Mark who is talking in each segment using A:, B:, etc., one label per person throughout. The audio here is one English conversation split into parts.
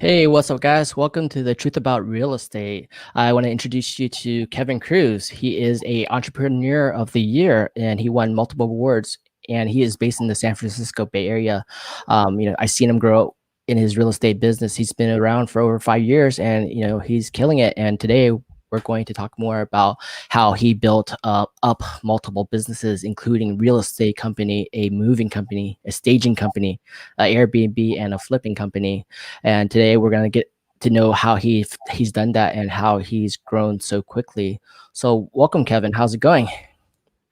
A: Hey, what's up, guys? Welcome to the Truth About Real Estate. I want to introduce you to Kevin Cruz. He is a Entrepreneur of the Year, and he won multiple awards. And he is based in the San Francisco Bay Area. I've seen him grow in his real estate business. He's been around for over 5 years, and he's killing it. And today we're going to talk more about how he built up multiple businesses, including real estate company, a moving company, a staging company, an Airbnb, and a flipping company. And today we're going to get to know how he's done that and how he's grown so quickly. So welcome, Kevin. How's it going?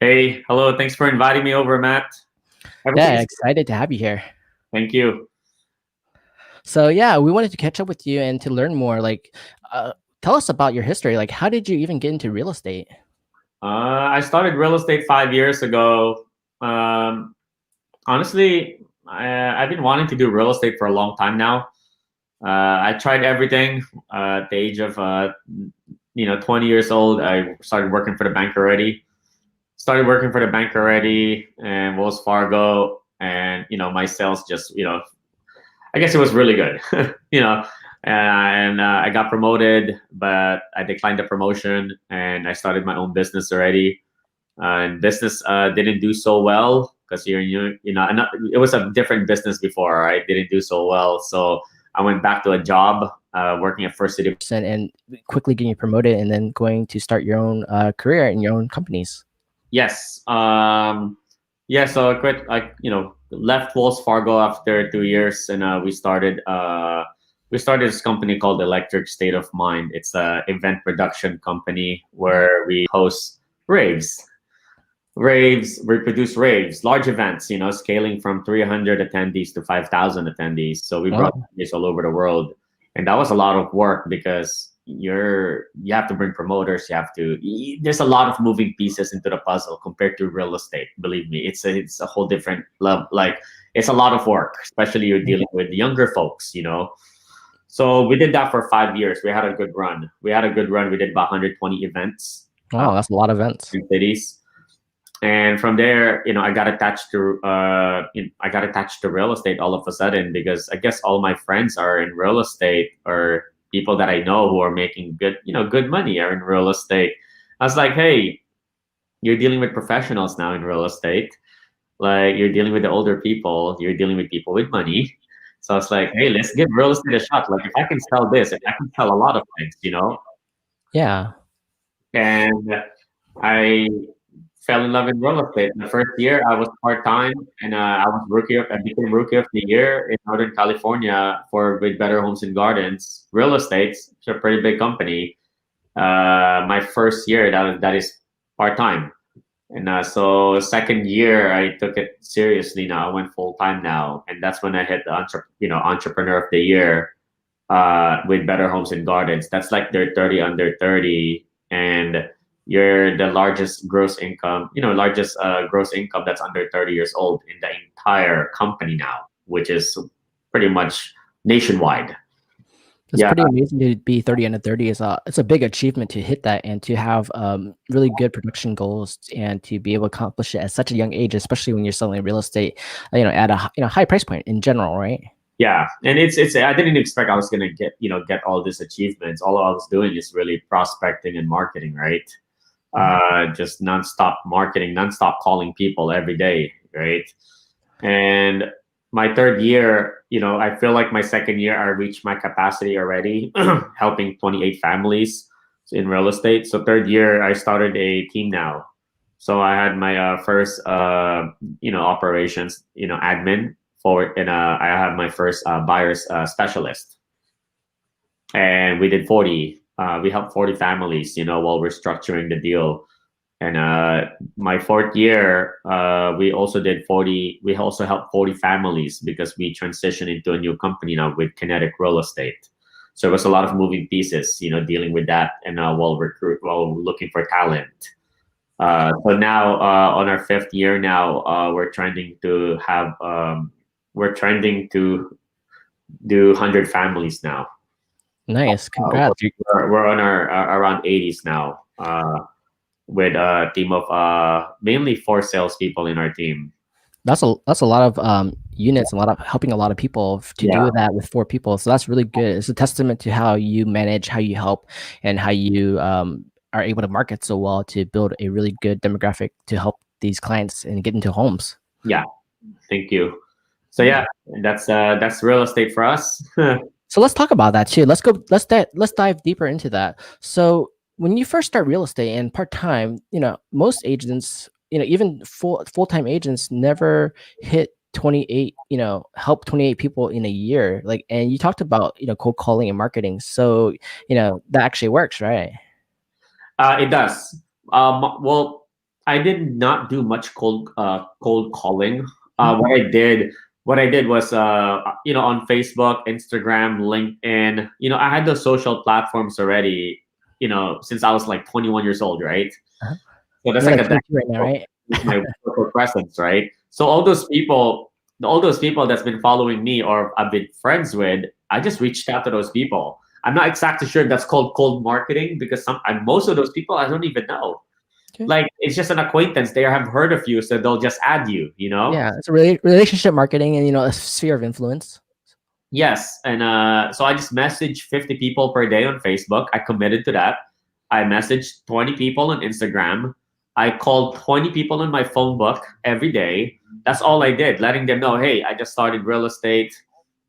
B: Hey, hello. Thanks for inviting me over, Matt.
A: Yeah,
B: Everything's
A: excited to have you here.
B: Thank you.
A: So yeah, we wanted to catch up with you and to learn more. Tell us about your history. Like, how did you even get into real estate?
B: I started real estate 5 years ago. Honestly, I've been wanting to do real estate for a long time now. I tried everything. At the age of 20 years old, I started working for the bank already. And Wells Fargo, and my sales just I guess it was really good. you know, and I got promoted, but I declined the promotion, and I started my own business already. And business didn't do so well because it was a different business before, right? Didn't do so well, so I went back to a job working at First City.
A: And quickly getting promoted and then going to start your own career in your own companies.
B: Yes. Yeah. So I quit. Left Wells Fargo after 2 years, and we started this company called Electric State of Mind. It's a event production company where we host raves. We produce raves, large events. Scaling from 300 attendees to 5,000 attendees. So we brought this all over the world, and that was a lot of work because you have to bring promoters. There's a lot of moving pieces into the puzzle compared to real estate. Believe me, it's a whole different level. Like, it's a lot of work, especially you're dealing with younger folks. So we did that for 5 years. We had a good run. We did about 120 events.
A: Wow, that's a lot of events.
B: In cities. And from there, I got attached to real estate all of a sudden, because I guess all my friends are in real estate, or people that I know who are making good money are in real estate. I was like, hey, you're dealing with professionals now in real estate. Like, you're dealing with the older people, you're dealing with people with money. So I was like, hey, let's give real estate a shot. Like, if I can sell this, if I can sell a lot of things,
A: Yeah.
B: And I fell in love in real estate. The first year I was part-time, and I became rookie of the year in Northern California with Better Homes and Gardens Real Estate. It's a pretty big company. My first year, that is part-time. And so second year I took it seriously. Now I went full-time now, and that's when I hit the Entrepreneur of the Year with Better Homes and Gardens. That's like their 30 under 30, and you're the largest gross income that's under 30 years old in the entire company now, which is pretty much nationwide.
A: It's pretty amazing to be 30 under 30. It's a big achievement to hit that and to have really good production goals and to be able to accomplish it at such a young age, especially when you're selling real estate, at a high price point in general, right?
B: Yeah, and it's I didn't expect I was gonna get all these achievements. All I was doing is really prospecting and marketing, right? Just nonstop marketing, nonstop calling people every day, right? And my third year, I feel like my second year, I reached my capacity already, helping 28 families in real estate. So third year, I started a team now. So I had my first, operations, admin forward, and I have my first buyers specialist, and we did 40. We helped 40 families, while we're structuring the deal. And my fourth year, we also did 40. We also helped 40 families because we transitioned into a new company now with Kinetic Real Estate. So it was a lot of moving pieces, dealing with that, and while looking for talent. So now on our fifth year now, we're trending to do 100 families now.
A: Nice, congrats.
B: We're on our around 80s now, with a team of mainly 4 salespeople in our team.
A: That's a lot of units, a lot of helping a lot of people to
B: Yeah.
A: do that with 4 people. So that's really good. It's a testament to how you manage, how you help, and how you are able to market so well to build a really good demographic to help these clients and get into homes.
B: Yeah. Thank you. So yeah, that's real estate for us.
A: So let's talk about that too. Let's dive deeper into that. So when you first start real estate and part time, most agents, even full time agents never hit 28, help 28 people in a year. Like, and you talked about cold calling and marketing. So that actually works, right?
B: It does. Well, I did not do much cold calling.
A: Mhm.
B: What I did was on Facebook, Instagram, LinkedIn. I had those social platforms already. Since I was like 21 years old, right?
A: Uh-huh.
B: So that's
A: You're
B: like
A: like
B: a
A: 22
B: decade
A: right now,
B: of
A: right?
B: my social presence, right? So all those people that's been following me or I've been friends with, I just reached out to those people. I'm not exactly sure if that's called cold marketing because most of those people I don't even know.
A: Okay.
B: Like it's just an acquaintance. They have heard of you, so they'll just add you.
A: Yeah, it's a relationship marketing and a sphere of influence.
B: Yes, and so I just messaged 50 people per day on Facebook. I committed to that. I messaged 20 people on Instagram. I called 20 people in my phone book every day. That's all I did, letting them know, hey, I just started real estate.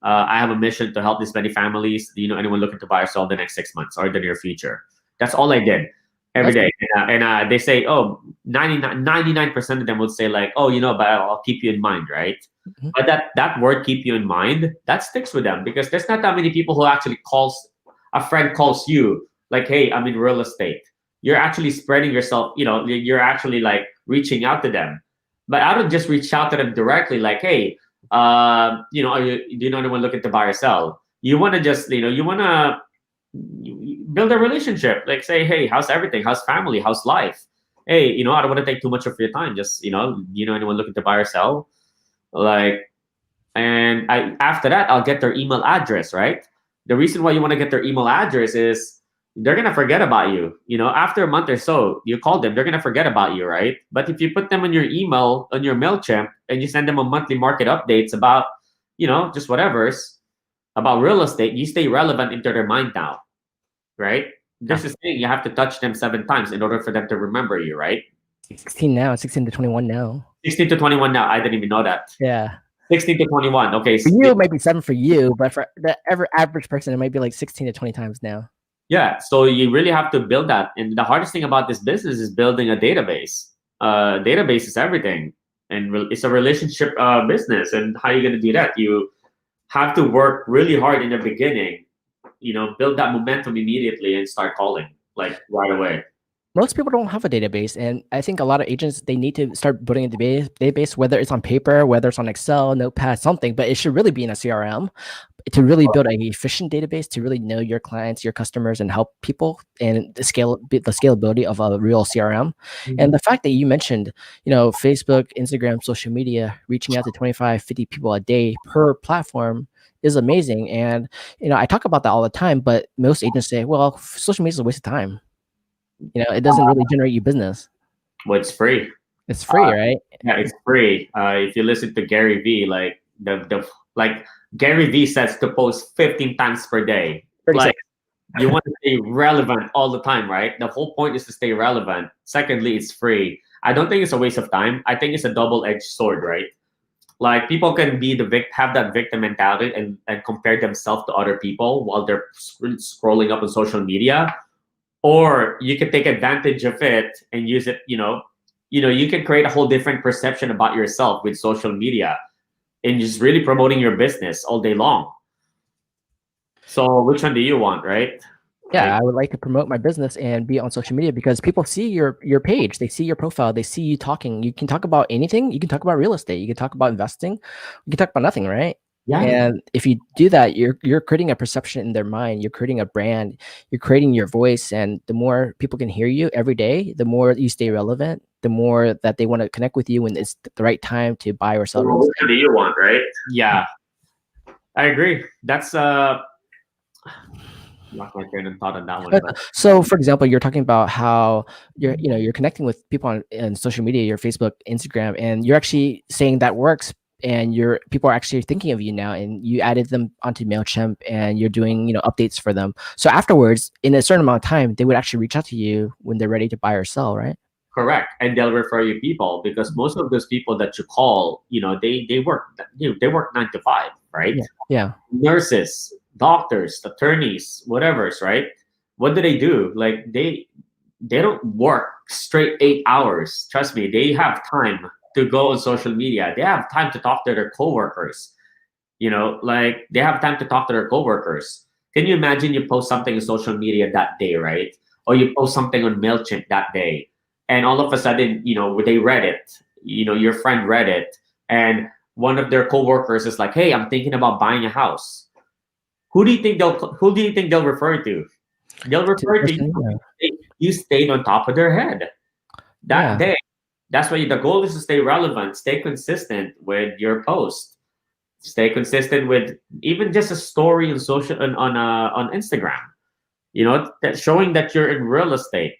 B: I have a mission to help this many families. Do you know anyone looking to buy or sell the next 6 months or the near future? That's all I did every
A: That's
B: day. And they say, oh, 99% of them would say like, oh, but I'll keep you in mind, right?
A: Mhm.
B: But that word keep you in mind, that sticks with them because there's not that many people who actually a friend calls you like, hey, I'm in real estate. You're actually spreading yourself, you're actually like reaching out to them. But I don't just reach out to them directly like, hey, do you know anyone looking to buy or sell? You want to just, you want to build a relationship. Like say, hey, how's everything? How's family? How's life? Hey, I don't want to take too much of your time. Just, anyone looking to buy or sell? Like, and after that I'll get their email address, right? The reason why you want to get their email address is they're gonna forget about you. After a month or so, you call them, they're gonna forget about you, right? But if you put them on your email on your MailChimp and you send them a monthly market updates about, just whatever's about real estate, you stay relevant into their mind now, right?
A: Yeah.
B: There's this thing you have to touch them 7 times in order for them to remember you, right?
A: 16 now, 16 to 21 now.
B: 16 to 21 now. I didn't even know that.
A: Yeah.
B: 16 to 21. Okay.
A: For you, it might be 7 for you, but for the average person, it might be like 16 to 20 times now.
B: Yeah, so you really have to build that. And the hardest thing about this business is building a database. Database is everything. And it's a relationship business. And how are you going to do that? You have to work really hard in the beginning, build that momentum immediately and start calling like right away.
A: Most people don't have a database, and I think a lot of agents, they need to start building a database, whether it's on paper, whether it's on Excel, Notepad, something, but it should really be in a CRM to really build an efficient database to really know your clients, your customers, and help people, and the scalability of a real CRM. And the fact that you mentioned, Facebook, Instagram, social media, reaching out to 25, 50 people a day per platform is amazing. And I talk about that all the time, but most agents say, well, social media is a waste of time. It doesn't really generate you business.
B: Well, it's free.
A: It's free, right?
B: Yeah, it's free. If you listen to Gary Vee, like like Gary Vee says to post 15 times per day.
A: 30
B: Like
A: seconds.
B: you want to stay relevant all the time, right? The whole point is to stay relevant. Secondly, it's free. I don't think it's a waste of time. I think it's a double-edged sword, right? Like people can be have that victim mentality and compare themselves to other people while they're scrolling up on social media, or you can take advantage of it and use it. You can create a whole different perception about yourself with social media and just really promoting your business all day long. So which one do you want, right?
A: Yeah, I would like to promote my business and be on social media because people see your page, they see your profile, they see you talking. You can talk about anything. You can talk about real estate. You can talk about investing. You can talk about nothing, right?
B: Yeah.
A: And if you do that, you're creating a perception in their mind. You're creating a brand. You're creating your voice, and the more people can hear you every day, the more you stay relevant. The more that they want to connect with you when it's the right time to buy or sell real
B: Which
A: estate.
B: one do you want, right? Yeah, I agree. That's lost my train of thought on that one, but
A: So, for example, you're talking about how you're connecting with people on social media, your Facebook, Instagram, and you're actually saying that works, and your people are actually thinking of you now, and you added them onto Mailchimp, and you're doing updates for them. So afterwards, in a certain amount of time, they would actually reach out to you when they're ready to buy or sell, right?
B: correct. And they'll refer you people because most of those people that you call, they work, they work 9 to 5, right?
A: Yeah, yeah,
B: Nurses, doctors, attorneys, whatever's right. What do? Like they don't work straight 8 hours. Trust me, they have time to go on social media. They have time to talk to their coworkers. Like they have time to talk to their coworkers. Can you imagine you post something on social media that day, right? Or you post something on MailChimp that day, and all of a sudden, they read it. Your friend read it, and one of their coworkers is like, "Hey, I'm thinking about buying a house." Who do you think they'll refer to? They'll
A: to the
B: refer to
A: person.
B: you. You stayed on top of their head that
A: Yeah,
B: day. That's why the goal is to stay relevant, stay consistent with your post, stay consistent with even just a story on social on Instagram. That showing that you're in real estate.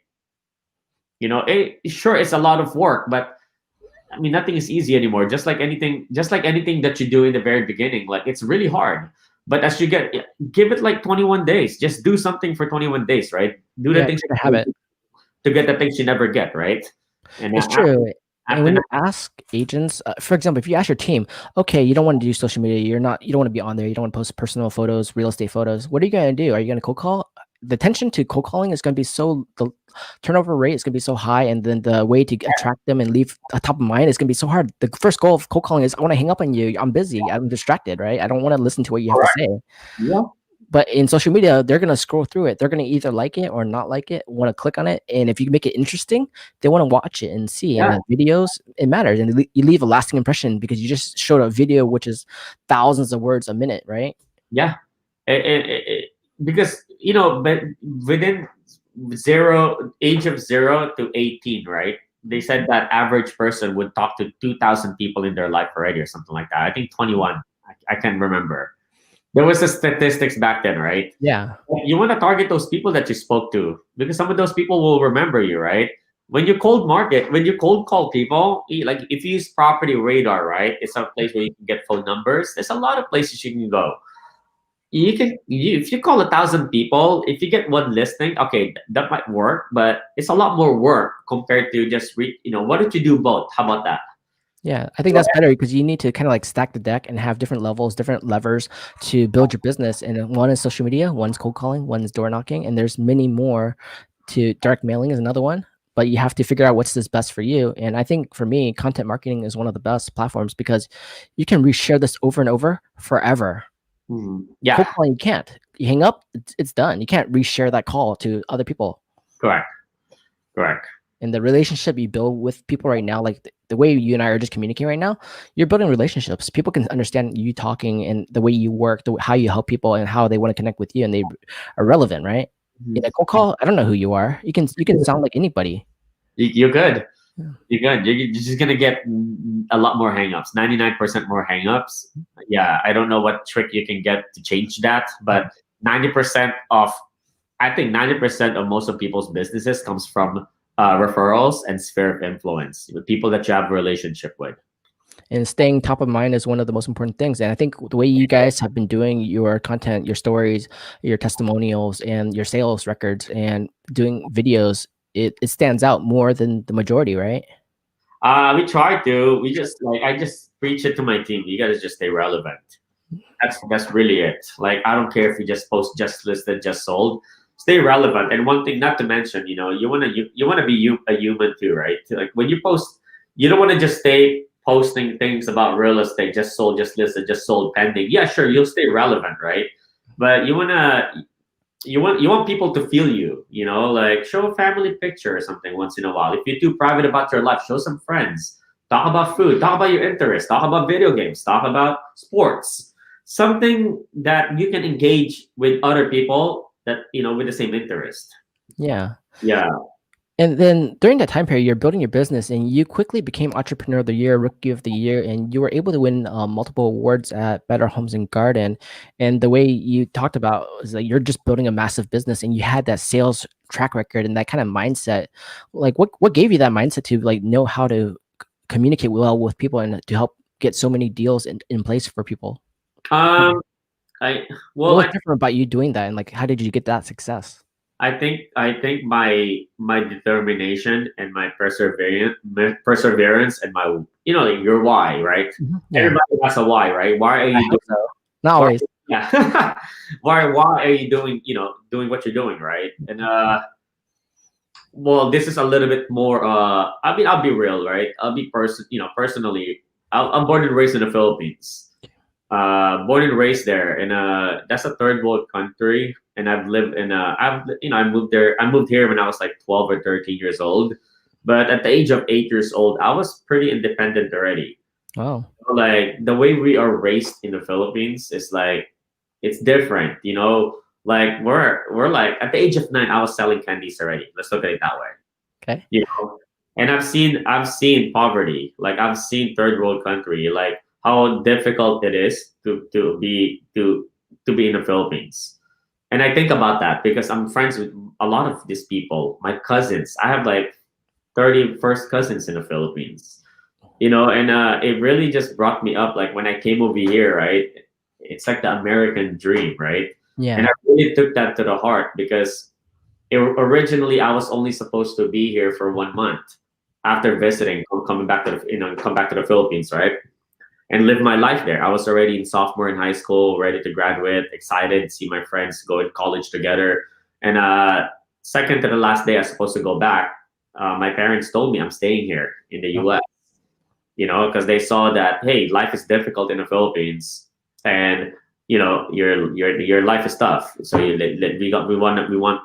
B: Sure, it's a lot of work, but I mean, nothing is easy anymore. Just like anything that you do in the very beginning, like it's really hard. But as you give it like 21 days. Just do something for 21 days, right? Do the
A: yeah,
B: things
A: create a habit.
B: to get the things you never get, right? And
A: It's
B: after
A: true. And
B: after
A: when
B: that,
A: you ask agents, for example, if you ask your team, okay, you don't want to do social media, you don't want to be on there, you don't want to post personal photos, real estate photos. What are you going to do? Are you going to cold call? The attention to cold calling is going to be the turnover rate is going to be so high, and then the way to attract them and leave a top of mind is going to be so hard. The first goal of cold calling is I want to hang up on you. I'm busy. I'm distracted, right? I don't want to listen to what you have to
B: correct.
A: say.
B: Yeah,
A: But in social media, they're gonna scroll through it. They're gonna either like it or not like it, want to click on it. And if you make it interesting, they want to watch it and see. And
B: yeah,
A: the videos, it matters. And you leave a lasting impression because you just showed a video which is thousands of words a minute, right?
B: yeah. Because but within age of 0 to 18, right? They said that average person would talk to 2,000 people in their life already, or something like that. I think 21. I can't remember. There was a statistics back then, right?
A: Yeah.
B: You want to target those people that you spoke to because some of those people will remember you, right? When you cold call people, like if you use Property Radar, right? It's a place where you can get phone numbers. There's a lot of places you can go. If you call 1,000 people, if you get one listing, okay, that might work, but it's a lot more work compared to just why don't you do both? How about that?
A: Yeah, I think that's better because you need to kind of like stack the deck and have different levels, different levers to build your business. And one is social media, one's cold calling, one's door knocking, and there's many more. To direct mailing is another one, but you have to figure out what's this best for you. And I think for me, content marketing is one of the best platforms because you can reshare this over and over forever.
B: Yeah,
A: Cold calling, you can't. You hang up, it's done. You can't reshare that call to other people.
B: correct, correct.
A: And the relationship you build with people right now, like the way you and I are just communicating right now, you're building relationships. People can understand you talking and the way you work, how you help people, and how they want to connect with you, and they are relevant, right? In a cold call, I don't know who you are. You can sound like anybody.
B: You're good.
A: Yeah.
B: You're good. You're just gonna get a lot more hangups. 99% more hangups. Yeah, I don't know what trick you can get to change that, but 90% of I think 90% of most of people's businesses comes from referrals and sphere of influence with people that you have a relationship with.
A: And staying top of mind is one of the most important things. And I think the way you guys have been doing your content, your stories, your testimonials, and your sales records, and doing videos, it stands out more than the majority, right?
B: We try to. I just preach it to my team. You gotta just stay relevant. That's really it. Like I don't care if you just post just listed, just sold. Stay relevant. And one thing not to mention, you wanna be a human too, right? Like when you post, you don't want to just stay posting things about real estate, just sold, just listed, just sold, pending. Yeah, sure, you'll stay relevant, right? But you want people to feel you, like show a family picture or something once in a while. If you're too private about your life, show some friends. Talk about food, talk about your interests, talk about video games, talk about sports. Something that you can engage with other people that with the same interest.
A: Yeah.
B: Yeah.
A: And then during that time period, you're building your business, and you quickly became Entrepreneur of the Year, Rookie of the Year, and you were able to win multiple awards at Better Homes and Garden. And the way you talked about is that you're just building a massive business, and you had that sales track record and that kind of mindset. Like, what gave you that mindset to like know how to communicate well with people and to help get so many deals in place for people?
B: Um, I
A: What
B: well,
A: was different about you doing that, and like how did you get that success?
B: I think my determination and my perseverance and my like your why, right?
A: Yeah,
B: Everybody has a why, right? Why are
A: I
B: you
A: hope
B: doing?
A: so. Not
B: Why,
A: always.
B: yeah. Why are you doing doing what you're doing, right? And well, this is a little bit more. I mean, I'll be real, right? I'll be personally. I'm born and raised in the Philippines. Born and raised there, and that's a third world country. And I've lived in I moved there. I moved here when I was like 12 or 13 years old. But at the age of 8 years old, I was pretty independent already.
A: Oh,
B: Like the way we are raised in the Philippines is like it's different, Like we're like at the age of 9, I was selling candies already. Let's look at it that way,
A: okay.
B: you know. And I've seen poverty, like I've seen third world country, like how difficult it is to be in the Philippines. And I think about that because I'm friends with a lot of these people, my cousins. I have like 30 first cousins in the Philippines, and it really just brought me up. Like when I came over here, right? It's like the American dream, right? And
A: Yeah.
B: I really took that to the heart because originally I was only supposed to be here for 1 month after visiting, coming back to come back to the Philippines, right? And live my life there. I was already in sophomore in high school, ready to graduate, excited to see my friends go to college together. And second to the last day, I was supposed to go back. My parents told me I'm staying here in the U.S. Because they saw that hey, life is difficult in the Philippines, and your life is tough. So we want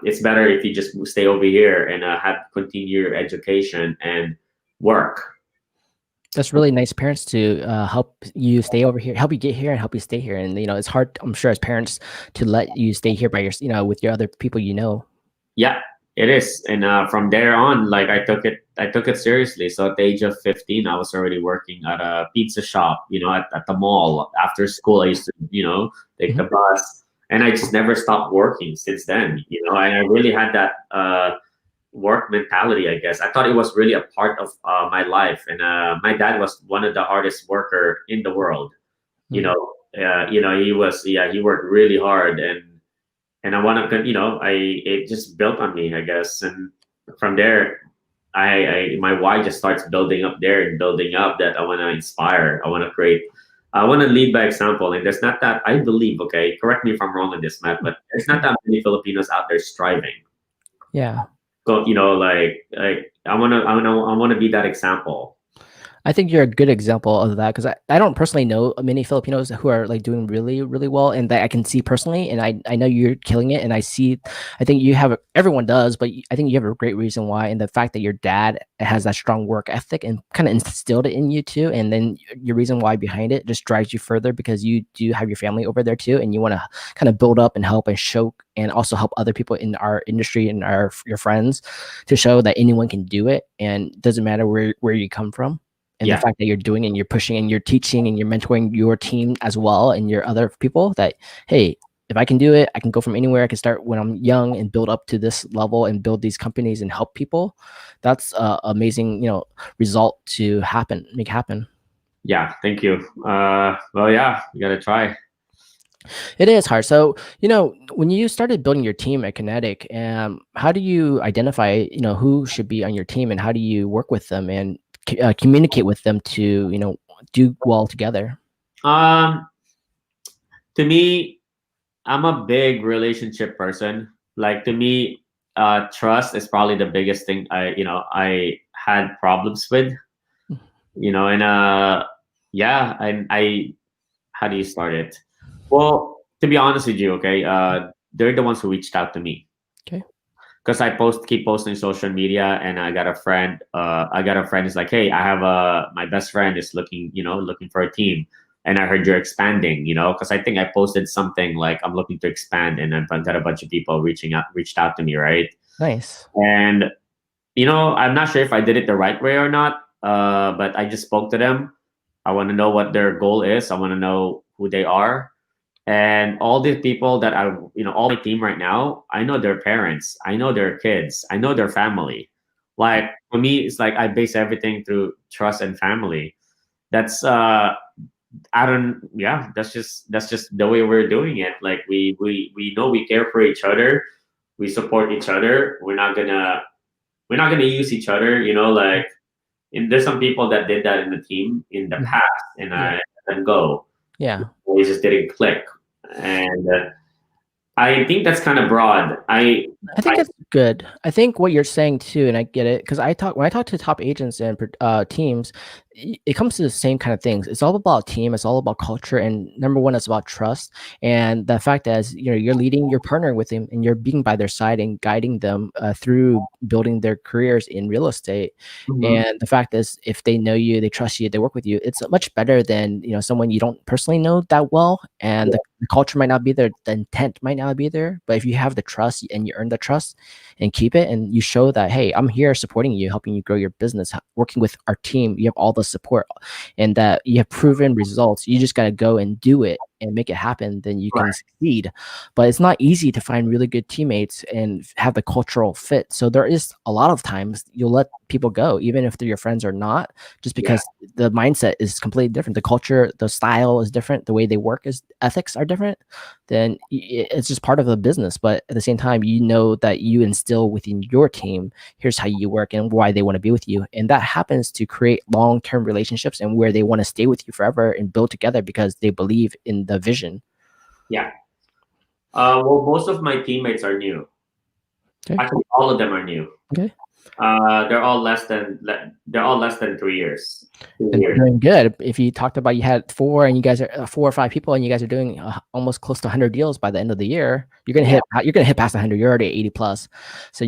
B: it's better if you just stay over here and have continue your education and work.
A: That's really nice parents to help you stay over here, help you get here, and help you stay here. And it's hard, I'm sure, as parents to let you stay here by with your other people.
B: Yeah, it is. And from there on, like I took it seriously. So at the age of 15, I was already working at a pizza shop, at the mall. After school, I used to, take the
A: Mhm.
B: bus, and I just never stopped working since then, and I really had that work mentality, I guess. I thought it was really a part of my life. And my dad was one of the hardest worker in the world.
A: Mm.
B: He was, yeah, he worked really hard, and I want to, it just built on me, I guess. And from there, my why just starts building up there and building up that I want to inspire. I want to create. I want to lead by example. And there's not that I believe. Okay, correct me if I'm wrong on this, Matt. But there's not that many Filipinos out there striving.
A: Yeah.
B: Go, like I want to be that example.
A: I think you're a good example of that because I don't personally know many Filipinos who are like doing really, really well and that I can see personally. And I know you're killing it. And I think everyone does, but I think you have a great reason why. And the fact that your dad has that strong work ethic and kind of instilled it in you too. And then your reason why behind it just drives you further because you do have your family over there too. And you want to kind of build up and help and show and also help other people in our industry and your friends to show that anyone can do it. And it doesn't matter where you come from and the
B: Yeah,
A: fact that you're doing and you're pushing and you're teaching and you're mentoring your team as well and your other people that hey, if I can do it, I can go from anywhere. I can start when I'm young and build up to this level and build these companies and help people. That's amazing result to make happen.
B: yeah. Thank you. Well, yeah, you gotta try.
A: It is hard. So when you started building your team at Kinetic, how do you identify who should be on your team and how do you work with them and communicate with them to do well together?
B: Um, to me, I'm a big relationship person. Like to me, trust is probably the biggest thing I had problems with. And yeah, and I how do you start it? Well, to be honest with you, okay, they're the ones who reached out to me
A: Okay.
B: because I keep posting social media, and I got a friend. I got a friend who's like, hey, I have my best friend is looking for a team, and I heard you're expanding, because I think I posted something like I'm looking to expand, and then got a bunch of people reached out to me, right?
A: Nice.
B: And I'm not sure if I did it the right way or not, but I just spoke to them. I want to know what their goal is. I want to know who they are. And all these people that all my team right now, I know their parents, I know their kids, I know their family. Like for me, it's like I base everything through trust and family. That's that's just the way we're doing it. Like we know we care for each other, we support each other. We're not gonna use each other, like. And there's some people that did that in the team in the past, and I let them go.
A: Yeah.
B: We just didn't click, and I think that's kind of broad.
A: I think it's good. I think what you're saying too, and I get it, because when I talk to top agents and teams, it comes to the same kind of things. It's all about team. It's all about culture, and number one, it's about trust. And the fact that you're leading, you're partnering with them, and you're being by their side and guiding them through building their careers in real estate. And the fact is, if they know you, they trust you, they work with you, it's much better than someone you don't personally know that well, and the culture might not be there, the intent might not be there. But if you have the trust and you earn the trust and keep it, and you show that, hey, I'm here supporting you, helping you grow your business, working with our team, you have all the support, and that you have proven results, you just got to go and do it and make it happen, then you can succeed. But it's not easy to find really good teammates and have the cultural fit. So there is a lot of times you'll let people go, even if they're your friends or not, just because the mindset is completely different. The culture, the style is different. The way they work ethics are different. Then it's just part of the business. But at the same time, that you instill within your team, here's how you work and why they want to be with you. And that happens to create long-term relationships and where they want to stay with you forever and build together because they believe in the vision.
B: Yeah. Well, most of my teammates are new.
A: Okay.
B: Actually, all of them are new.
A: Okay.
B: They're all less than 3 years.
A: They're doing good. If you talked about you had 4 and you guys are 4 or 5 people and you guys are doing almost close to 100 deals by the end of the year, you're gonna hit past 100. You're already 80 plus. So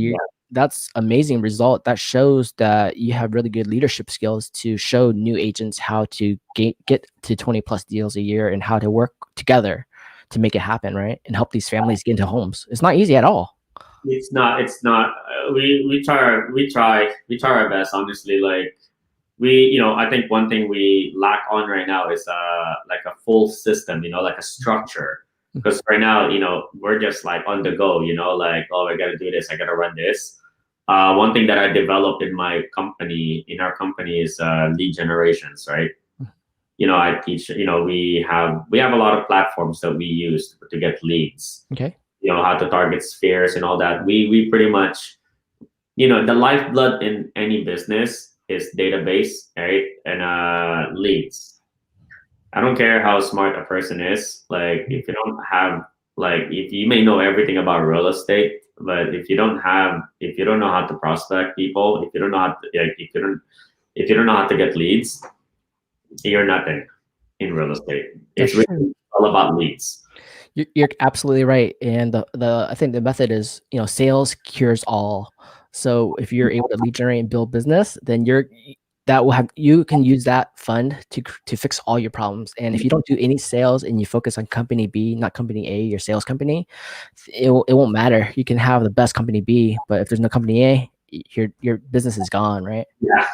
A: that's amazing result. That shows that you have really good leadership skills to show new agents how to get to 20 plus deals a year and how to work together to make it happen, right? And help these families get into homes. It's not easy at all.
B: It's not. We try our best, honestly. Like I think one thing we lack on right now is like a full system, like a structure. Because right now, we're just like on the go, like, oh, I gotta do this, I gotta run this. One thing that I developed in our company is lead generations, right? I teach, we have a lot of platforms that we use to get leads.
A: Okay.
B: How to target spheres and all that. We pretty much, the lifeblood in any business is database, right? And leads. I don't care how smart a person is. Like, if you don't have, like, if you may know everything about real estate, but if you don't know how to prospect people, if you don't know how to, like, if you don't know how to get leads, you're nothing in real estate. It's really all about leads.
A: You're absolutely right. And I think the method is, sales cures all. So if you're able to lead generate and build business, then you can use that fund to fix all your problems. And if you don't do any sales and you focus on company B, not company A, your sales company, it won't matter. You can have the best company B, but if there's no company A, your business is gone, right?
B: Yeah.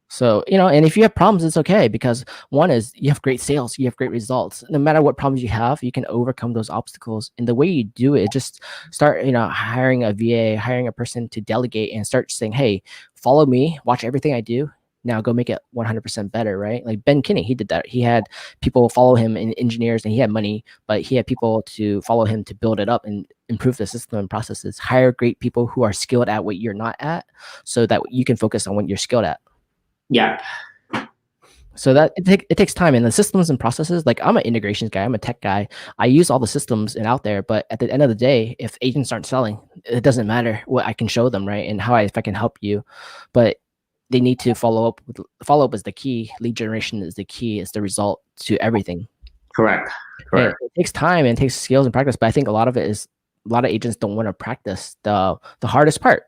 A: So, and if you have problems, it's okay, because one is you have great sales, you have great results. No matter what problems you have, you can overcome those obstacles. And the way you do it, just start, hiring a VA, hiring a person to delegate, and start saying, hey, follow me, watch everything I do. Now go make it 100% better, right? Like Ben Kinney, he did that. He had people follow him and engineers, and he had money, but he had people to follow him to build it up and improve the system and processes. Hire great people who are skilled at what you're not at, so that you can focus on what you're skilled at.
B: Yeah.
A: So that it takes time, and the systems and processes. Like, I'm an integrations guy, I'm a tech guy. I use all the systems and out there, but at the end of the day, if agents aren't selling, it doesn't matter what I can show them, right? And if I can help you, but they need to follow up. Follow up is the key. Lead generation is the key. It's the result to everything.
B: Correct.
A: It takes time and it takes skills and practice, but I think a lot of agents don't want to practice the hardest part.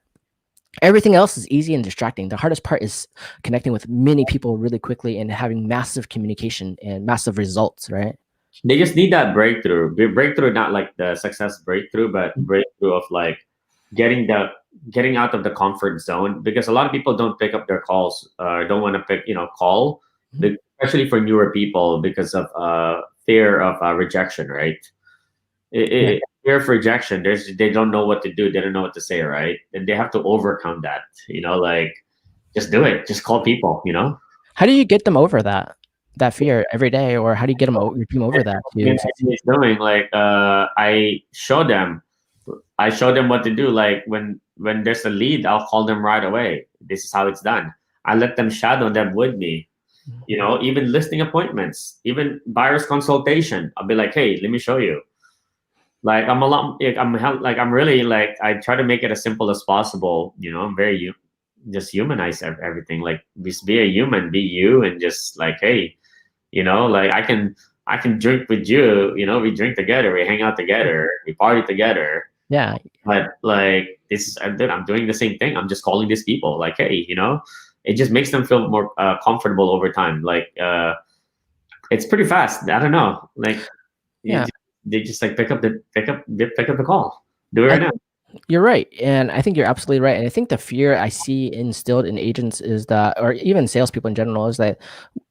A: Everything else is easy and distracting. The hardest part is connecting with many people really quickly and having massive communication and massive results, right?
B: They just need that breakthrough. Breakthrough, not like the success breakthrough, but breakthrough of like getting getting out of the comfort zone, because a lot of people don't pick up their calls, don't want to call, especially for newer people, because of fear of rejection, right?
A: Yeah.
B: Fear of rejection. They don't know what to do. They don't know what to say, right? And they have to overcome that. Like, just do it. Just call people.
A: How do you get them over that fear every day, or how do you get your team over that to succeed?
B: He's doing like I show them what to do. Like when there's a lead, I'll call them right away. This is how it's done. I let them shadow them with me. Even listing appointments, even buyer's consultation. I'll be like, hey, let me show you. Like I'm really like, I try to make it as simple as possible. I'm very just humanize everything. Like, just be a human, be you, and just like, hey, like I can drink with you. We drink together, we hang out together, we party together.
A: Yeah.
B: But like this, I'm doing the same thing. I'm just calling these people. Like, hey, it just makes them feel more comfortable over time. Like, it's pretty fast. I don't know. Like,
A: Yeah.
B: they just like pick up the call. Do it right now.
A: You're right. And I think you're absolutely right. And I think the fear I see instilled in agents is that, or even salespeople in general, is that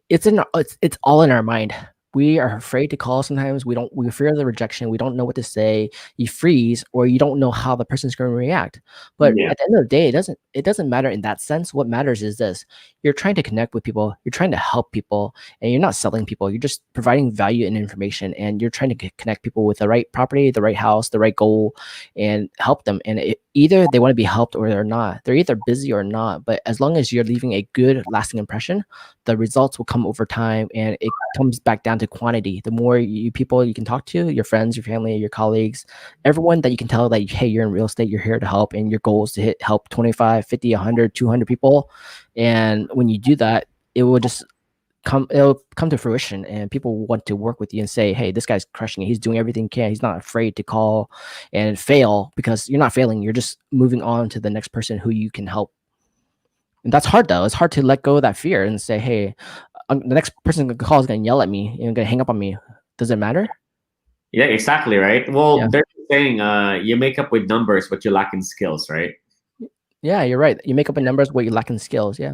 A: it's all in our mind. We are afraid to call sometimes. We fear the rejection. We don't know what to say. You freeze, or you don't know how the person's going to react. But
B: Yeah.
A: at the end of the day, it doesn't matter in that sense. What matters is this: you're trying to connect with people, you're trying to help people, and you're not selling people. You're just providing value and information, and you're trying to connect people with the right property, the right house, the right goal, and help them. And either they want to be helped or they're not. They're either busy or not. But as long as you're leaving a good, lasting impression, the results will come over time, and it comes back down to quantity. The more people you can talk to, your friends, your family, your colleagues, everyone that you can tell that, hey, you're in real estate, you're here to help, and your goal is to help 25, 50, 100, 200 people. And when you do that, it'll come to fruition, and people want to work with you and say, hey, this guy's crushing it. He's doing everything he can. He's not afraid to call and fail, because you're not failing. You're just moving on to the next person who you can help. And that's hard, though. It's hard to let go of that fear and say, hey, the next person going to call is going to yell at me and going to hang up on me. Does it matter?
B: Yeah, exactly, right. Well,
A: Yeah.
B: they're saying you make up with numbers what you lack in skills, right?
A: Yeah, you're right. You make up in numbers what you lack in skills. Yeah.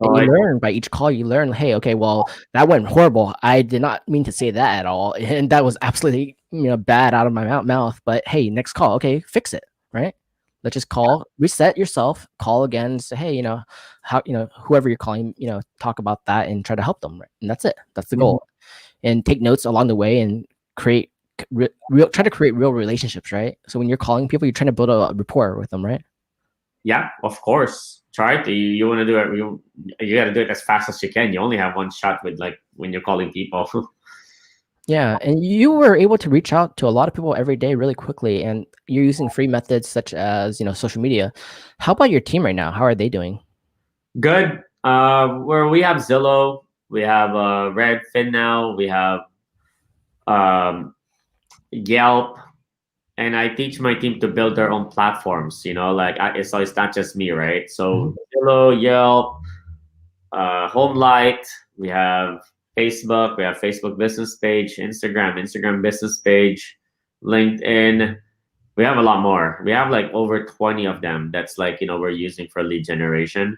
B: So
A: And you
B: like,
A: learn by each call. You learn, hey, okay, well, that went horrible. I did not mean to say that at all, and that was absolutely bad out of my mouth. But hey, next call, okay, fix it, right? Let's just call, reset yourself, call again, and say, hey, how whoever you're calling, talk about that and try to help them, right? And that's it. That's the goal. And take notes along the way and create try to create real relationships, right? So when you're calling people, you're trying to build a rapport with them, right?
B: yeah, of course. Try to. You want to do it. You got to do it as fast as you can. You only have one shot with, like, when you're calling people.
A: Yeah, and you were able to reach out to a lot of people every day really quickly, and you're using free methods such as social media. How about your team right now? How are they doing?
B: Good. Where we have Zillow, we have Redfin now, we have Yelp, and I teach my team to build their own platforms. Like, so it's not just me, right? So Zillow, Yelp, Homelight, we have Facebook, we have Facebook business page, Instagram business page, LinkedIn. We have a lot more. We have like over 20 of them. That's like, we're using for lead generation.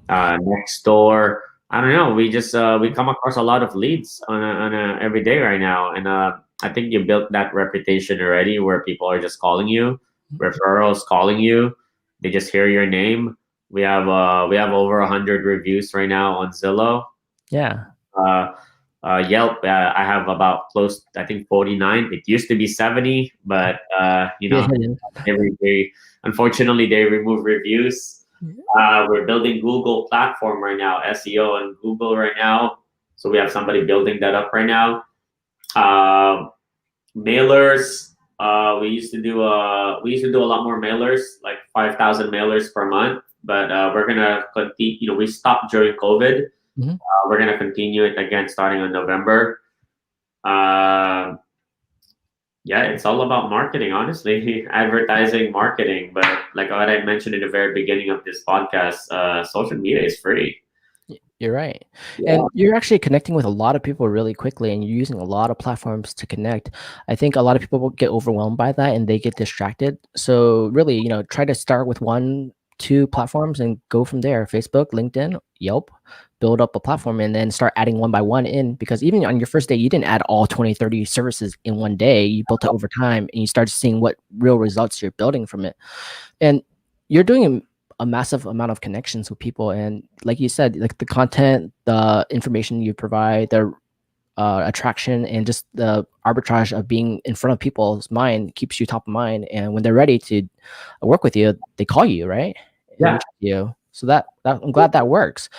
B: Next door, I don't know. We just we come across a lot of leads on a every day right now, and I think you built that reputation already, where people are just calling you, referrals calling you. They just hear your name. We have over 100 reviews right now on Zillow.
A: Yeah.
B: Yelp, I have about close, I think 49. It used to be 70, but unfortunately they remove reviews. We're building Google platform right now, SEO and Google right now. So we have somebody building that up right now. Mailers. We used to do a lot more mailers, like 5,000 mailers per month. But we're gonna continue. We stopped during COVID. We're gonna continue it again starting in November. Yeah, it's all about marketing, honestly, advertising, marketing. But like what I mentioned in the very beginning of this podcast, social media is free.
A: You're right.
B: Yeah.
A: And you're actually connecting with a lot of people really quickly, and you're using a lot of platforms to connect. I think a lot of people will get overwhelmed by that and they get distracted. So really, try to start with one, two platforms and go from there. Facebook, LinkedIn, Yelp, build up a platform and then start adding one by one in, because even on your first day, you didn't add all 20, 30 services in one day. You built it over time and you started seeing what real results you're building from it. And you're doing a massive amount of connections with people, and like you said, like the content, the information you provide, the attraction, and just the arbitrage of being in front of people's mind keeps you top of mind, and when they're ready to work with you, they call you, right? And
B: Yeah.
A: reach out to you. So that I'm glad that works.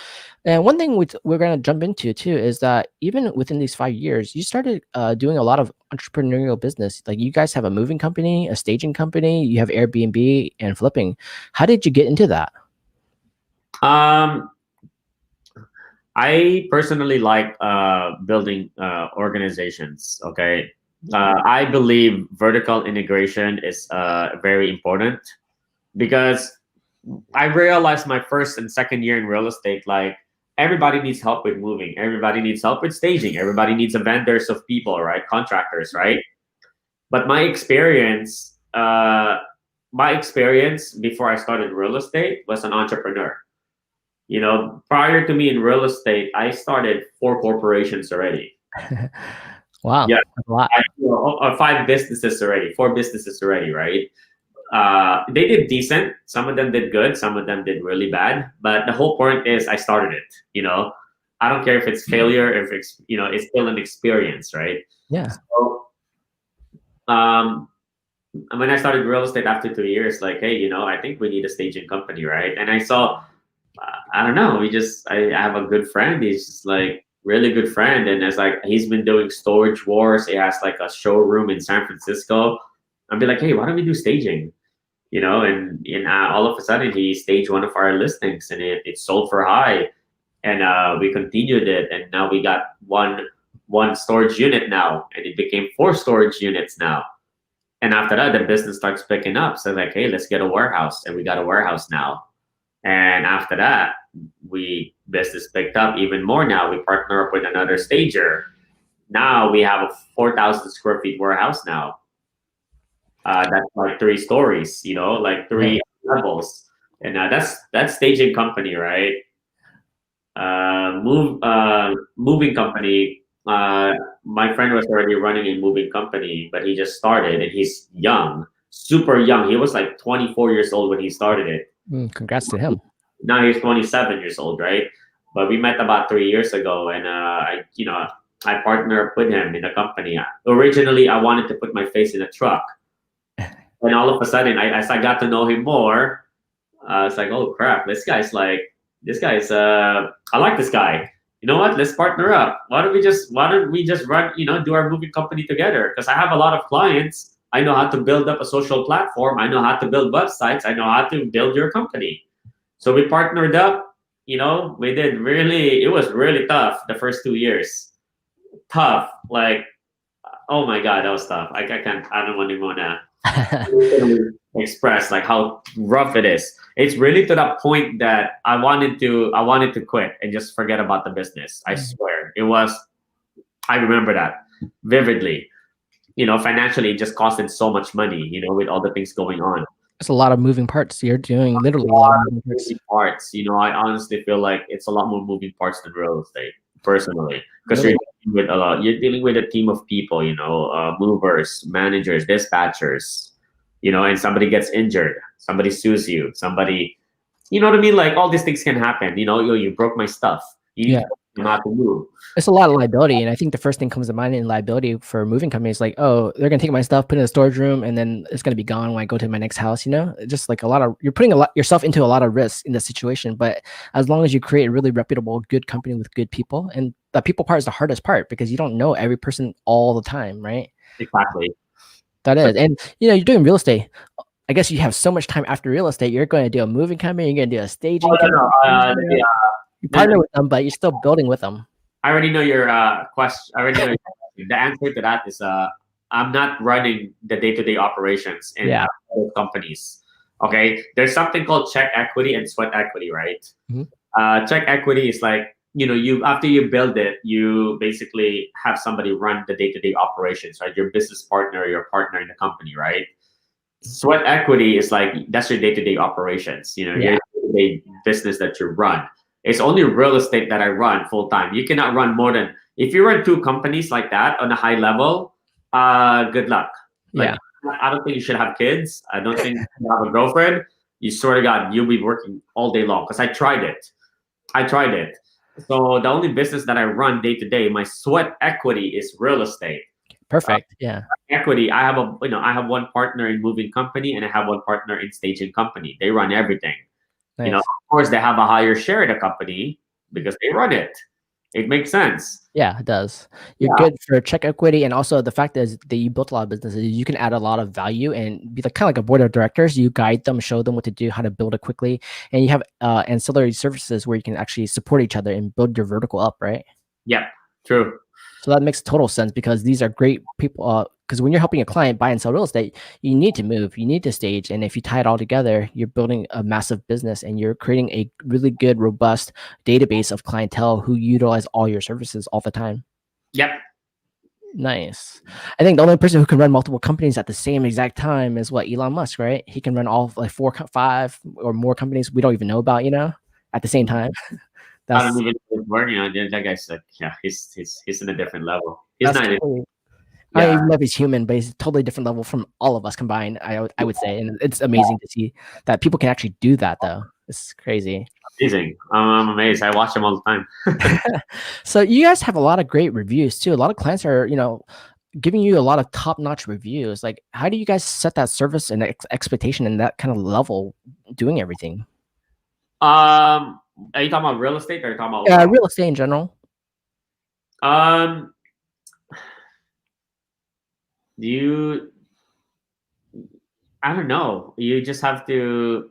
A: And one thing we're going to jump into too is that even within these 5 years, you started doing a lot of entrepreneurial business. Like you guys have a moving company, a staging company, you have Airbnb and flipping. How did you get into that?
B: I personally like building organizations. Okay, I believe vertical integration is very important because I realized my first and second year in real estate, like everybody needs help with moving, everybody needs help with staging, everybody needs a vendors of people, right? Contractors, right? But my experience before I started real estate was an entrepreneur. Prior to me in real estate, I started 4 corporations already.
A: Wow,
B: Yeah,
A: that's a lot.
B: 5 businesses already, 4 businesses already, right? They did decent. Some of them did good. Some of them did really bad. But the whole point is I started it. I don't care if it's failure, if it's still an experience, right?
A: Yeah.
B: So, um, when I started real estate after 2 years, like, hey, I think we need a staging company, right? And I saw, I don't know, I have a good friend. He's just like really good friend, and it's like he's been doing storage wars. He has like a showroom in San Francisco. I'd be like, hey, why don't we do staging? And all of a sudden he staged one of our listings, and it sold for high, and we continued it, and now we got one storage unit now, and it became 4 storage units now. And after that, the business starts picking up. So like, hey, let's get a warehouse, and we got a warehouse now. And after that, business picked up even more. Now we partner up with another stager. Now we have a 4,000 square feet warehouse now. That's like 3 stories, like 3 levels, and that's staging company, right? Moving company. My friend was already running a moving company, but he just started, and he's young, super young. He was like 24 years old when he started it.
A: Congrats to him.
B: Now he's 27 years old, right? But we met about 3 years ago, and I partnered with him in a company. Originally, I wanted to put my face in a truck. And all of a sudden, as I got to know him more, it's like, oh crap, this guy's, I like this guy. You know what? Let's partner up. Why don't we just run, do our moving company together? Because I have a lot of clients. I know how to build up a social platform. I know how to build websites. I know how to build your company. So we partnered up. It was really tough the first 2 years. Tough. Like, oh my God, that was tough. I don't even want to express like how rough it is. It's really to the point that I wanted to quit and just forget about the business. I swear it was. I remember that vividly. Financially, it just costed so much money. With all the things going on.
A: It's a lot of moving parts. You're doing literally a lot of moving
B: parts. I honestly feel like it's a lot more moving parts than real estate, personally, because
A: Really?
B: You're dealing with a team of people. Movers, managers, dispatchers. And somebody gets injured, somebody sues you, somebody, you know what I mean? Like all these things can happen. You broke my stuff. You not to move.
A: It's a lot of liability, and I think the first thing comes to mind in liability for a moving company is like, oh, they're gonna take my stuff, put it in a storage room, and then it's gonna be gone when I go to my next house. Just like you're putting yourself into a lot of risk in the situation. But as long as you create a really reputable, good company with good people, and the people part is the hardest part because you don't know every person all the time, right?
B: Exactly.
A: That is, and you're doing real estate. I guess you have so much time after real estate. You're going to do a moving company. You're going to do a staging.
B: No.
A: You partner with them, but you're still building with them.
B: I already know your question. I already know your question. The answer to that is I'm not running the day-to-day operations in those companies. Okay, there's something called check equity and sweat equity, right?
A: Mm-hmm.
B: Check equity is like you after you build it, you basically have somebody run the day-to-day operations, right? Your business partner, your partner in the company, right? Sweat equity is like that's your day-to-day operations, your
A: Yeah.
B: day-to-day business that you run. It's only real estate that I run full time. You cannot run more than, if you run two companies like that on a high level, good luck. Like,
A: Yeah.
B: I don't think you should have kids. I don't think you should have a girlfriend. You swear to God, you'll be working all day long. Because I tried it. So the only business that I run day to day, my sweat equity is real estate.
A: Perfect. Yeah.
B: Equity, I have one partner in moving company and I have one partner in staging company. They run everything. Of
A: Nice.
B: course they have a higher share in the company because they run it. It makes sense.
A: Yeah, it does. You're
B: Yeah.
A: good for check equity, and also the fact is that you built a lot of businesses. You can add a lot of value and be like kind of like a board of directors. You guide them, show them what to do, how to build it quickly, and you have ancillary services where you can actually support each other and build your vertical up, right?
B: Yep. True.
A: So that makes total sense because these are great people. Because when you're helping a client buy and sell real estate, you need to move, you need to stage, and if you tie it all together, you're building a massive business and you're creating a really good, robust database of clientele who utilize all your services all the time.
B: Yep.
A: Nice. I think the only person who can run multiple companies at the same exact time is what Elon Musk, right? He can run all like 5 or more companies we don't even know about, at the same time.
B: I don't
A: That's
B: even know his word. That guy's like, yeah, he's in a different level. He's
A: that's
B: not.
A: totally. I don't
B: Yeah.
A: even know if he's human, but he's a totally different level from all of us combined. I would say, and it's amazing to see that people can actually do that. Though it's crazy.
B: Amazing. I'm amazed. I watch him all the time.
A: So you guys have a lot of great reviews too. A lot of clients are, giving you a lot of top-notch reviews. Like, how do you guys set that service and expectation and that kind of level doing everything?
B: Are you talking about real estate or are you talking about overall?
A: Real estate in general.
B: Um, you, I don't know. You just have to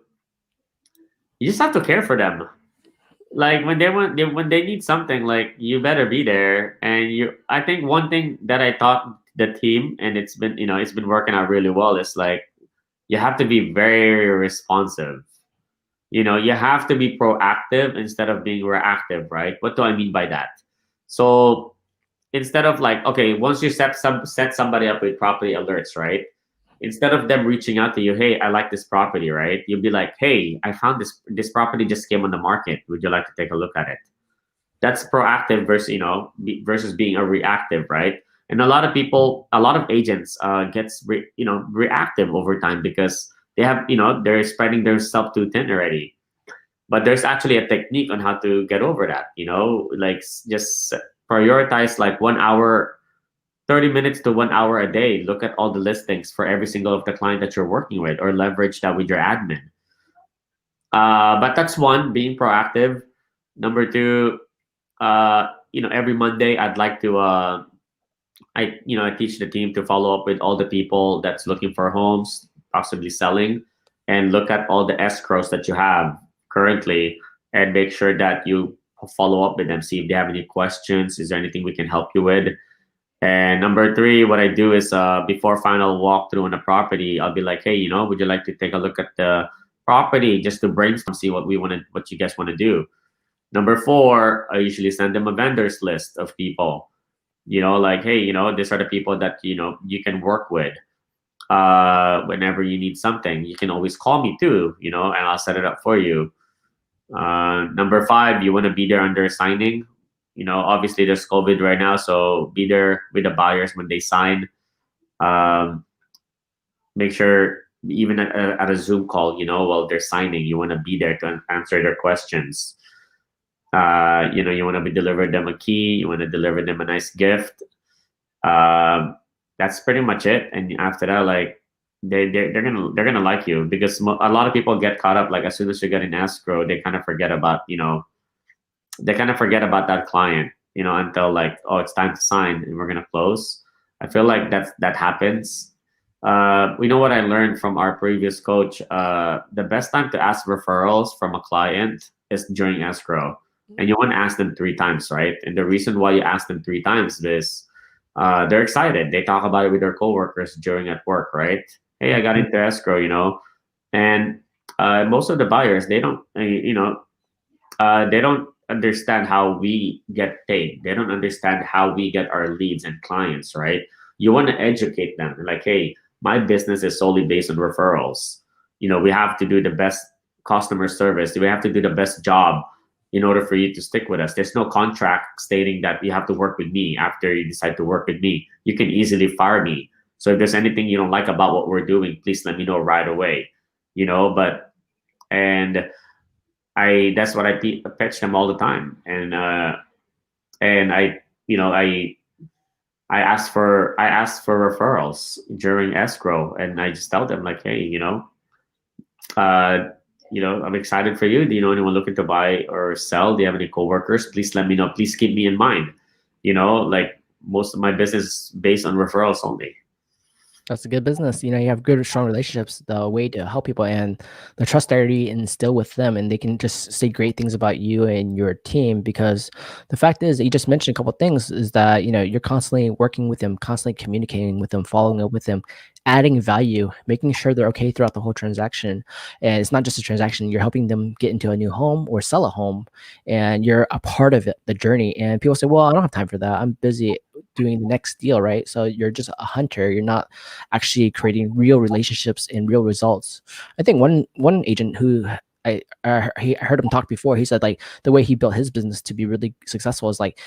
B: care for them. Like when they need something, like you better be there. And I think one thing that I taught the team, and it's been working out really well, is like you have to be very responsive. You have to be proactive instead of being reactive, right? What do I mean by that? So instead of like, okay, once you set somebody up with property alerts, right? Instead of them reaching out to you, hey, I like this property, right? You'll be like, hey, I found this property just came on the market. Would you like to take a look at it? That's proactive versus being a reactive, right? And a lot of agents gets reactive over time because they're spreading themselves too thin already. But there's actually a technique on how to get over that. Like just prioritize like 1 hour, 30 minutes to 1 hour a day. Look at all the listings for every single of the client that you're working with, or leverage that with your admin. But that's one, being proactive. Number two, every Monday I'd like to I teach the team to follow up with all the people that's looking for homes, possibly selling, and look at all the escrows that you have currently and make sure that you follow up with them, see if they have any questions. Is there anything we can help you with? And number three, what I do is before final walkthrough on a property, I'll be like, hey, would you like to take a look at the property just to brainstorm, see what you guys want to do? Number four, I usually send them a vendors list of people, like, hey, these are the people that, you can work with. Whenever you need something, you can always call me too, and I'll set it up for you. Number five, you want to be there under signing. Obviously there's COVID right now, so be there with the buyers when they sign. Um, Make sure even at a Zoom call, while they're signing, you want to be there to answer their questions. You want to deliver them a key. You want to deliver them a nice gift. That's pretty much it. And after that, like they're gonna like you, because a lot of people get caught up. Like as soon as you get in escrow, they kind of forget about that client, until like, oh, it's time to sign and we're gonna close. I feel like that happens. What I learned from our previous coach, the best time to ask referrals from a client is during escrow. And you want to ask them 3 times, right? And the reason why you ask them 3 times is they're excited. They talk about it with their coworkers during at work, right? Hey, I got into escrow, and most of the buyers, they don't understand how we get paid. They don't understand how we get our leads and clients, right? You want to educate them. Like, hey, my business is solely based on referrals. We have to do the best customer service. We have to do the best job in order for you to stick with us. There's no contract stating that you have to work with me after you decide to work with me. You can easily fire me. So if there's anything you don't like about what we're doing, please let me know right away. But and that's what I pitch them all the time, and I ask for referrals during escrow, and I just tell them like, hey, I'm excited for you. Do you know anyone looking to buy or sell? Do you have any coworkers? Please let me know. Please keep me in mind. Like most of my business is based on referrals only.
A: That's a good business. You have good, strong relationships, the way to help people, and the trust that you instill with them, and they can just say great things about you and your team. Because the fact is, you just mentioned a couple of things, is that you're constantly working with them, constantly communicating with them, following up with them, adding value, making sure they're okay throughout the whole transaction. And it's not just a transaction; you're helping them get into a new home or sell a home, and you're a part of it, the journey. And people say, "Well, I don't have time for that. I'm busy doing the next deal," right? So you're just a hunter. You're not actually creating real relationships and real results. I think one agent who I heard him talk before, he said like the way he built his business to be really successful is like,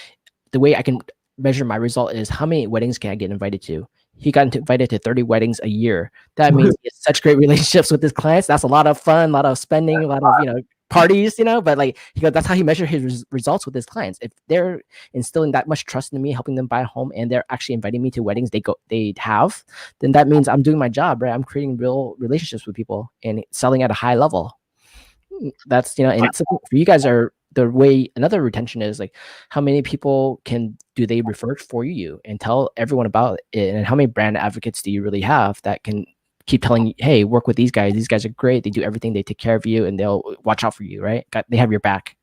A: the way I can measure my result is how many weddings can I get invited to. He got invited to 30 weddings a year. That means he has such great relationships with his clients. That's a lot of fun, a lot of spending, a lot of parties, but like he goes, that's how he measures his results with his clients. If they're instilling that much trust in me, helping them buy a home, and they're actually inviting me to weddings they have, then that means I'm doing my job, right? I'm creating real relationships with people and selling at a high level. That's and for you guys are the way. Another retention is like, how many people do they refer for you and tell everyone about it, and how many brand advocates do you really have that can keep telling you, hey, work with these guys. These guys are great. They do everything. They take care of you, and they'll watch out for you, right? They have your back.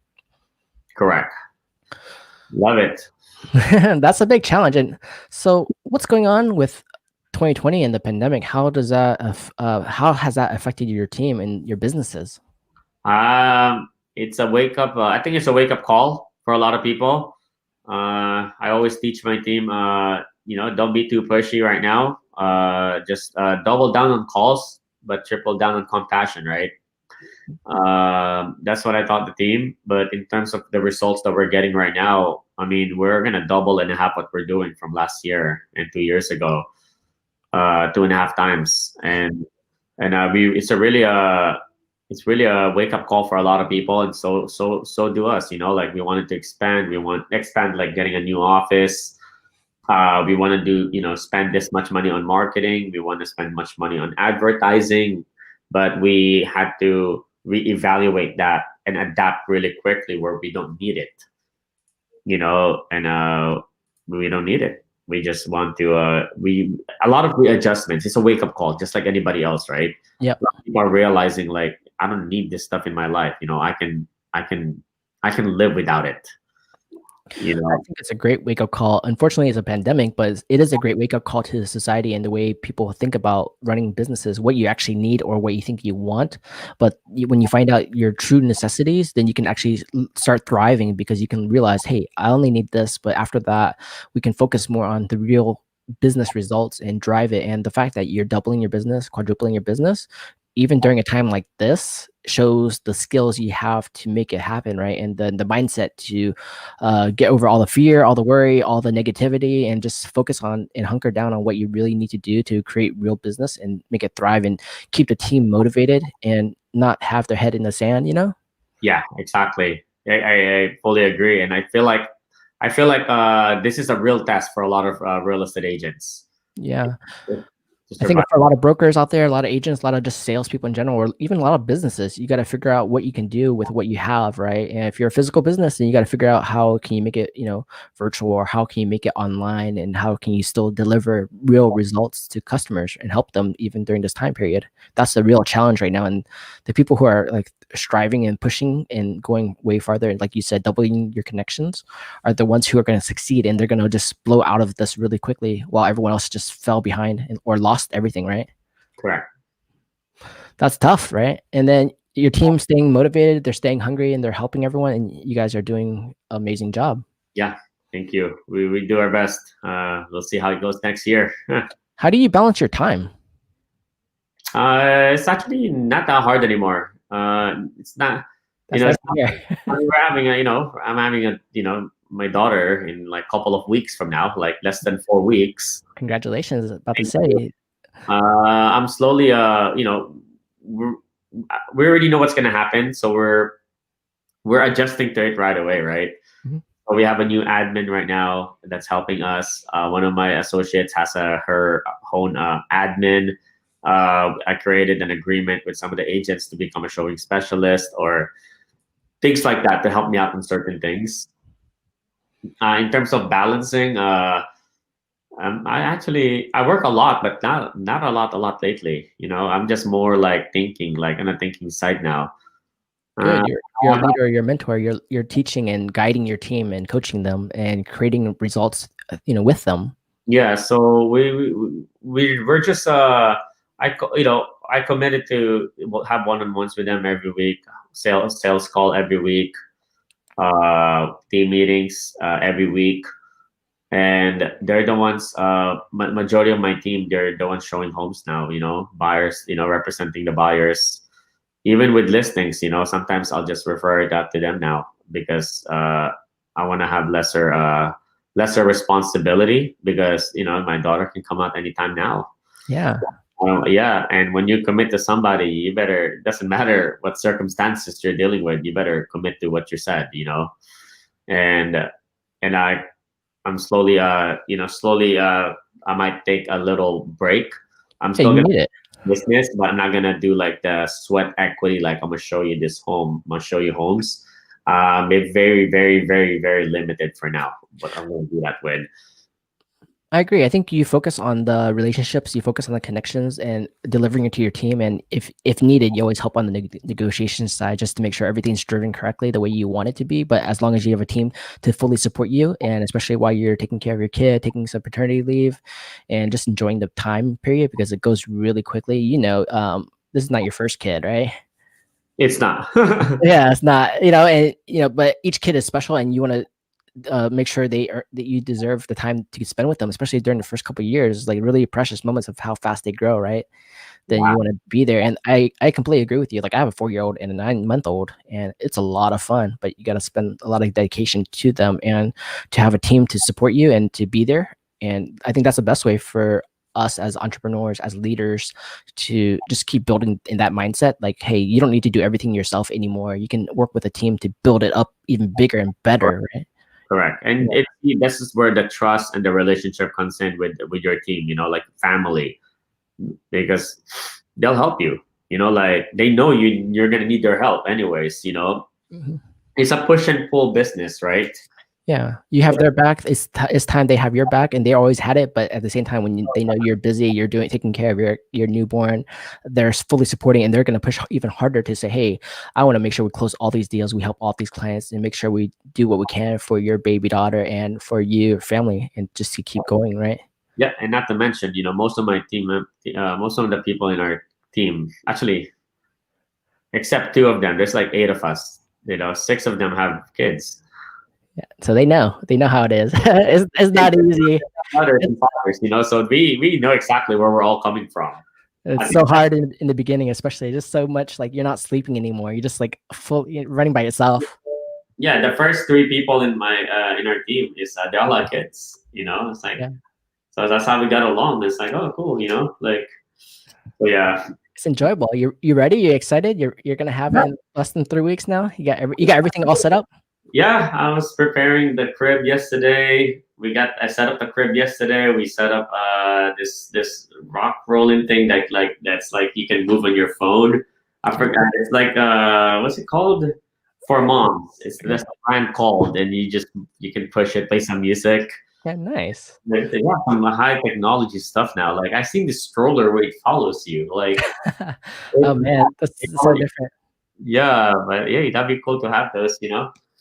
B: Correct. Love it.
A: That's a big challenge. And so what's going on with 2020 and the pandemic? How has that affected your team and your businesses?
B: It's a wake up. I think it's a wake up call for a lot of people. I always teach my team, don't be too pushy right now. Just double down on calls, but triple down on compassion, right? That's what I taught the team. But in terms of the results that we're getting right now, I mean, we're gonna double and a half what we're doing from last year and 2 years ago, 2.5 times, and it's really a wake up call for a lot of people, and so do us. Like we wanted to expand. We want to expand, like getting a new office. We want to do spend this much money on marketing. We want to spend much money on advertising, but we had to reevaluate that and adapt really quickly where we don't need it. And we don't need it. We just want to a lot of readjustments. It's a wake up call, just like anybody else, right?
A: Yeah.
B: People are realizing like, I don't need this stuff in my life. I can live without it.
A: I think it's a great wake up call. Unfortunately, it's a pandemic, but it is a great wake up call to the society and the way people think about running businesses, what you actually need or what you think you want. But when you find out your true necessities, then you can actually start thriving, because you can realize, hey, I only need this. But after that, we can focus more on the real business results and drive it. And the fact that you're doubling your business, quadrupling your business, even during a time like this, shows the skills you have to make it happen, right? And then the mindset to get over all the fear, all the worry, all the negativity, and just focus on and hunker down on what you really need to do to create real business and make it thrive and keep the team motivated and not have their head in the sand,
B: Yeah, exactly. I fully agree. And I feel like this is a real test for a lot of real estate agents.
A: Yeah. I think for a lot of brokers out there, a lot of agents, a lot of just salespeople in general, or even a lot of businesses, you got to figure out what you can do with what you have, right? And if you're a physical business, then you got to figure out how can you make it, virtual, or how can you make it online, and how can you still deliver real results to customers and help them even during this time period. That's the real challenge right now. And the people who are like striving and pushing and going way farther, and like you said, doubling your connections, are the ones who are going to succeed, and they're going to just blow out of this really quickly, while everyone else just fell behind or lost everything, right?
B: Correct.
A: That's tough, right? And then your team staying motivated, they're staying hungry, and they're helping everyone, and you guys are doing an amazing job.
B: Yeah, thank you. We do our best. We'll see how it goes next year.
A: How do you balance your time?
B: It's actually not that hard anymore. It's not,
A: That's nice to hear.
B: we're having a, I'm having a, my daughter in like a couple of weeks from now, like less than 4 weeks.
A: Congratulations! About to say.
B: I'm slowly, we already know what's gonna happen, so we're adjusting to it right away, right?
A: Mm-hmm.
B: So we have a new admin right now that's helping us. One of my associates has her own admin. I created an agreement with some of the agents to become a showing specialist or things like that to help me out in certain things. In terms of balancing, I work a lot, but not a lot lately. I'm just more like thinking, like on a thinking side now.
A: Good. You're a leader, you're a mentor. You're teaching and guiding your team and coaching them and creating results, with them.
B: Yeah. So we're just I committed to have one-on-ones with them every week, sales call every week, team meetings every week. And they're the ones, majority of my team, they're the ones showing homes now, buyers, representing the buyers. Even with listings, sometimes I'll just refer that to them now because I want to have lesser responsibility because, my daughter can come out anytime now.
A: Yeah.
B: Yeah. And when you commit to somebody, you better, doesn't matter what circumstances you're dealing with, you better commit to what you said, and I'm slowly, I might take a little break. I'm still
A: you
B: gonna
A: need it.
B: business, but I'm not gonna do like the sweat equity. Like I'm gonna show you this home. I'm gonna show you homes. It's very, very, very, very limited for now, but I'm gonna do that with.
A: I agree. I think you focus on the relationships, you focus on the connections, and delivering it to your team. And if needed, you always help on the negotiation side just to make sure everything's driven correctly the way you want it to be. But as long as you have a team to fully support you, and especially while you're taking care of your kid, taking some paternity leave, and just enjoying the time period because it goes really quickly. This is not your first kid, right?
B: It's not.
A: Yeah, it's not. But each kid is special, and you want to make sure that you deserve the time to spend with them, especially during the first couple of years, like really precious moments of how fast they grow, right? Then you want to be there. And I completely agree with you. Like I have a 4-year-old and a 9-month-old, and it's a lot of fun, but you got to spend a lot of dedication to them and to have a team to support you and to be there. And I think that's the best way for us as entrepreneurs, as leaders, to just keep building in that mindset. Like, hey, you don't need to do everything yourself anymore. You can work with a team to build it up even bigger and better, right?
B: Correct. And this is where the trust and the relationship comes in with your team, like family, because they'll help you, like they know you're going to need their help anyways,
A: Mm-hmm.
B: It's a push and pull business, right?
A: Yeah, you have their back. It's time they have your back, and they always had it. But at the same time, when they know you're busy, you're taking care of your newborn, they're fully supporting, and they're going to push even harder to say, "Hey, I want to make sure we close all these deals, we help all these clients, and make sure we do what we can for your baby daughter and for your family, and just to keep going." Right?
B: Yeah, and not to mention, most of my team, most of the people in our team, actually, except 2 of them, there's like 8 of us. 6 of them have kids.
A: Yeah, so they know how it is. It's not easy.
B: Mothers and fathers, so we know exactly where we're all coming from.
A: It's so hard in the beginning, especially just so much like you're not sleeping anymore. You're just like running by yourself.
B: Yeah, the first 3 people in our team is they all have kids. It's like, so that's how we got along. It's like, oh, cool, like, so yeah.
A: It's enjoyable. You ready? You excited? You're gonna have it in less than 3 weeks now. You got everything all set up.
B: Yeah, I was preparing the crib yesterday. I set up the crib yesterday. We set up this rock rolling thing that's like you can move on your phone. I forgot. It's like what's it called? For moms. That's the brand called, and you can push it, play some music.
A: Yeah, nice.
B: They got some high technology stuff now. Like I've seen the stroller where it follows you. Like
A: oh man, that's so different.
B: Yeah, but yeah, that'd be cool to have those.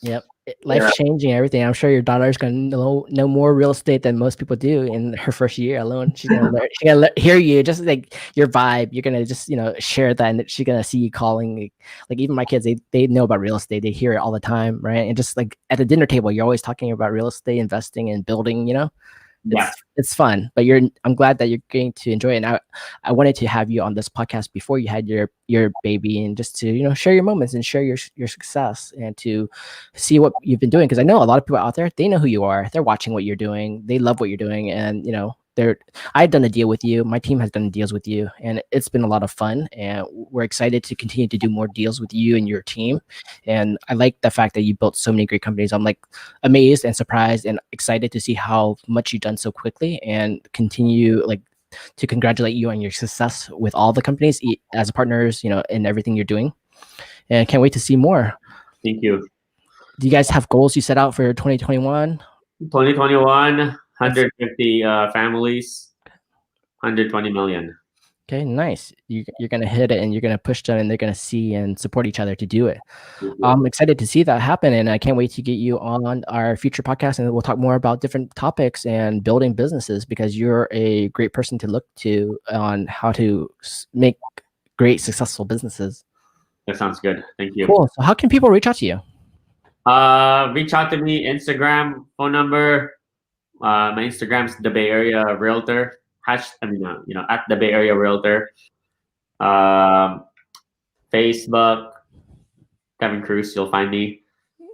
A: Yep. life changing everything. I'm sure your daughter's gonna know more real estate than most people do in her first year alone. She's gonna learn, hear you, just like your vibe. You're gonna just share that, and she's gonna see you calling. Like even my kids, they know about real estate. They hear it all the time, right? And just like at the dinner table, you're always talking about real estate, investing, and building.
B: Yeah.
A: It's fun, but I'm glad that you're going to enjoy it. And I wanted to have you on this podcast before you had your baby, and just to share your moments and share your success, and to see what you've been doing, because I know a lot of people out there, they know who you are, they're watching what you're doing, they love what you're doing, and I've done a deal with you, my team has done deals with you, and it's been a lot of fun, and we're excited to continue to do more deals with you and your team. And I like the fact that you built so many great companies. I'm like amazed and surprised and excited to see how much you've done so quickly, and continue like to congratulate you on your success with all the companies as partners, in everything you're doing. And I can't wait to see more.
B: Thank you.
A: Do you guys have goals you set out for 2021?
B: 2021, 150 families, 120 million.
A: Okay, nice. You're going to hit it, and you're going to push them, and they're going to see and support each other to do it. I'm excited to see that happen, and I can't wait to get you on our future podcast, and we'll talk more about different topics and building businesses, because you're a great person to look to on how to make great, successful businesses.
B: That sounds good. Thank you.
A: Cool. So how can people reach out to you?
B: Reach out to me, Instagram, phone number. My Instagram's the Bay Area Realtor. At the Bay Area Realtor. Facebook, Kevin Cruz, you'll find me.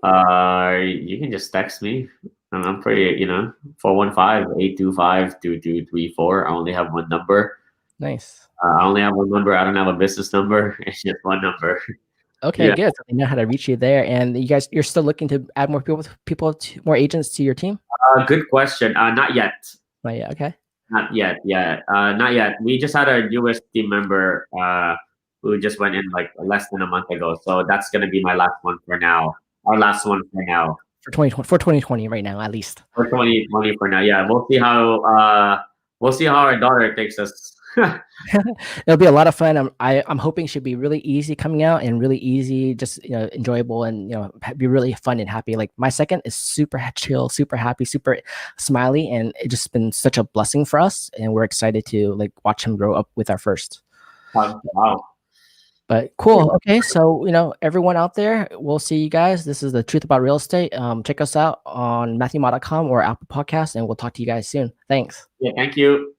B: You can just text me. I'm pretty, 415-825-2234. I only have one number.
A: Nice.
B: I only have one number. I don't have a business number. It's just one number.
A: Okay, good. So I know how to reach you there. And you're still looking to add more more agents to your team?
B: Good question. Not yet.
A: Not yet. Okay.
B: Not yet. Yeah. Not yet. We just had our newest team member who just went in like less than a month ago. So that's gonna be my last one for now. Our last one for now.
A: For 2020 right now, at least.
B: For 2020 for now. Yeah. We'll see how our daughter takes us.
A: It'll be a lot of fun. I'm hoping she'll be really easy coming out, and really easy, just enjoyable, and be really fun and happy. Like my second is super chill, super happy, super smiley, and it's just been such a blessing for us, and we're excited to like watch him grow up with our first.
B: Wow.
A: But cool. Okay, so everyone out there, we'll see you guys. This is the Truth About Real Estate. Check us out on matthewma.com or Apple Podcasts, and we'll talk to you guys soon. Thanks.
B: Yeah, thank you.